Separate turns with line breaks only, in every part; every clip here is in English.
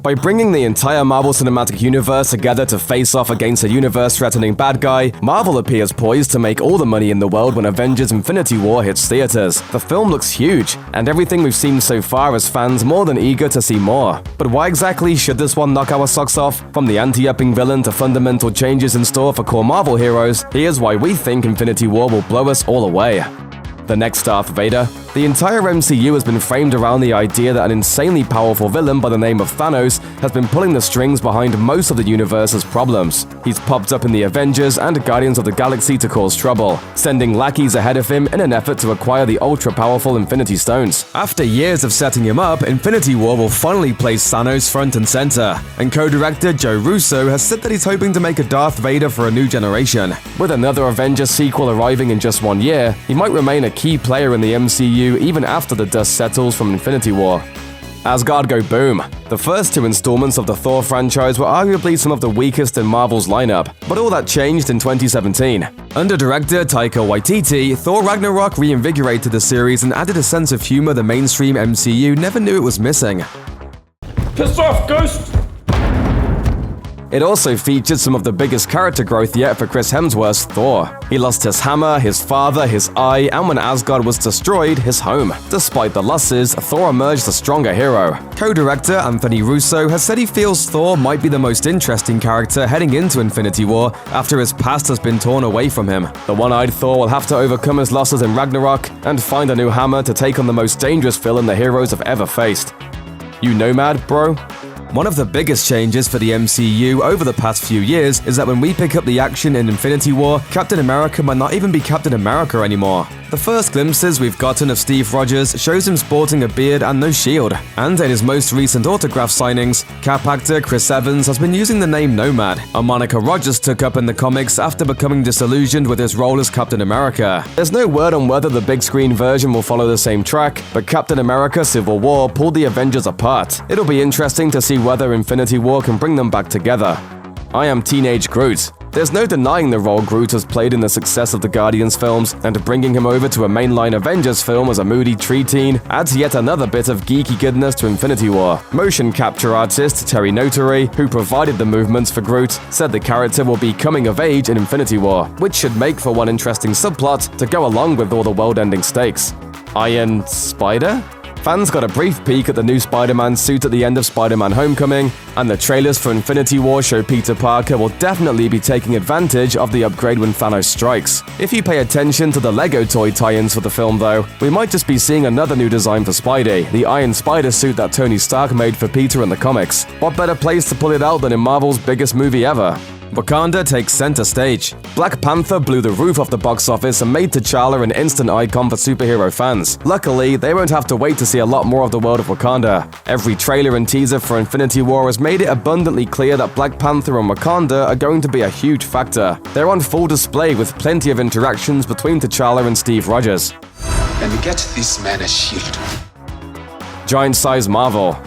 By bringing the entire Marvel Cinematic Universe together to face off against a universe-threatening bad guy, Marvel appears poised to make all the money in the world when Avengers Infinity War hits theaters. The film looks huge, and everything we've seen so far has fans more than eager to see more. But why exactly should this one knock our socks off? From the anti-upping villain to fundamental changes in store for core Marvel heroes, here's why we think Infinity War will blow us all away. The next Darth Vader. The entire MCU has been framed around the idea that an insanely powerful villain by the name of Thanos has been pulling the strings behind most of the universe's problems. He's popped up in the Avengers and Guardians of the Galaxy to cause trouble, sending lackeys ahead of him in an effort to acquire the ultra-powerful Infinity Stones. After years of setting him up, Infinity War will finally place Thanos front and center, and co-director Joe Russo has said that he's hoping to make a Darth Vader for a new generation. With another Avengers sequel arriving in just 1 year, he might remain a key player in the MCU even after the dust settles from Infinity War. Asgard go boom. The first 2 installments of the Thor franchise were arguably some of the weakest in Marvel's lineup, but all that changed in 2017. Under director Taika Waititi, Thor Ragnarok reinvigorated the series and added a sense of humor the mainstream MCU never knew it was missing.
Piss off, Ghost!
It also featured some of the biggest character growth yet for Chris Hemsworth's Thor. He lost his hammer, his father, his eye, and when Asgard was destroyed, his home. Despite the losses, Thor emerged a stronger hero. Co-director Anthony Russo has said he feels Thor might be the most interesting character heading into Infinity War after his past has been torn away from him. The one-eyed Thor will have to overcome his losses in Ragnarok and find a new hammer to take on the most dangerous villain the heroes have ever faced. You Nomad, bro? One of the biggest changes for the MCU over the past few years is that when we pick up the action in Infinity War, Captain America might not even be Captain America anymore. The first glimpses we've gotten of Steve Rogers shows him sporting a beard and no shield, and in his most recent autograph signings, Cap actor Chris Evans has been using the name Nomad, a moniker Rogers took up in the comics after becoming disillusioned with his role as Captain America. There's no word on whether the big screen version will follow the same track, but Captain America Civil War pulled the Avengers apart. It'll be interesting to see whether Infinity War can bring them back together. I am Teenage Groot. There's no denying the role Groot has played in the success of the Guardians films, and bringing him over to a mainline Avengers film as a moody tree teen adds yet another bit of geeky goodness to Infinity War. Motion capture artist Terry Notary, who provided the movements for Groot, said the character will be coming of age in Infinity War, which should make for one interesting subplot to go along with all the world-ending stakes. Iron Spider? Fans got a brief peek at the new Spider-Man suit at the end of Spider-Man Homecoming, and the trailers for Infinity War show Peter Parker will definitely be taking advantage of the upgrade when Thanos strikes. If you pay attention to the Lego toy tie-ins for the film though, we might just be seeing another new design for Spidey, the Iron Spider suit that Tony Stark made for Peter in the comics. What better place to pull it out than in Marvel's biggest movie ever? Wakanda takes center stage. Black Panther blew the roof off the box office and made T'Challa an instant icon for superhero fans. Luckily, they won't have to wait to see a lot more of the world of Wakanda. Every trailer and teaser for Infinity War has made it abundantly clear that Black Panther and Wakanda are going to be a huge factor. They're on full display with plenty of interactions between T'Challa and Steve Rogers.
And get this man a shield.
Giant-sized Marvel.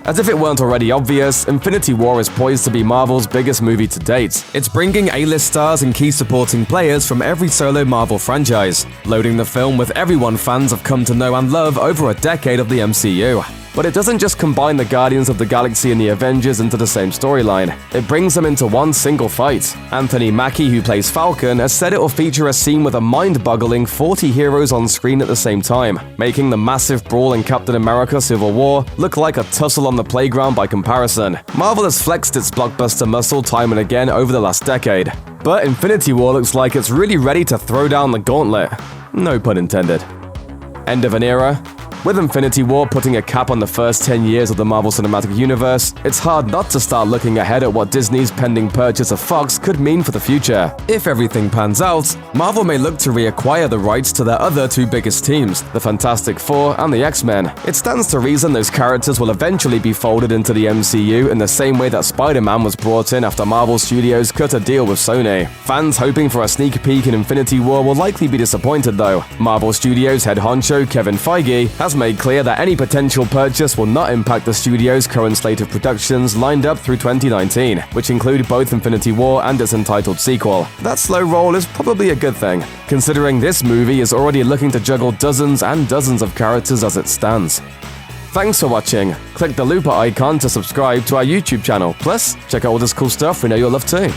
As if it weren't already obvious, Infinity War is poised to be Marvel's biggest movie to date. It's bringing A-list stars and key supporting players from every solo Marvel franchise, loading the film with everyone fans have come to know and love over a decade of the MCU. But it doesn't just combine the Guardians of the Galaxy and the Avengers into the same storyline. It brings them into one single fight. Anthony Mackie, who plays Falcon, has said it will feature a scene with a mind-boggling 40 heroes on screen at the same time, making the massive brawl in Captain America Civil War look like a tussle on the playground by comparison. Marvel has flexed its blockbuster muscle time and again over the last decade. But Infinity War looks like it's really ready to throw down the gauntlet. No pun intended. End of an era. With Infinity War putting a cap on the first 10 years of the Marvel Cinematic Universe, it's hard not to start looking ahead at what Disney's pending purchase of Fox could mean for the future. If everything pans out, Marvel may look to reacquire the rights to their other 2 biggest teams, the Fantastic Four and the X-Men. It stands to reason those characters will eventually be folded into the MCU in the same way that Spider-Man was brought in after Marvel Studios cut a deal with Sony. Fans hoping for a sneak peek in Infinity War will likely be disappointed though. Marvel Studios head honcho Kevin Feige has made clear that any potential purchase will not impact the studio's current slate of productions lined up through 2019, which include both Infinity War and its entitled sequel. That slow roll is probably a good thing, considering this movie is already looking to juggle dozens and dozens of characters as it stands. Thanks for watching. Click the looper icon to subscribe to our YouTube channel. Plus, check out all this cool stuff we know you'll love too.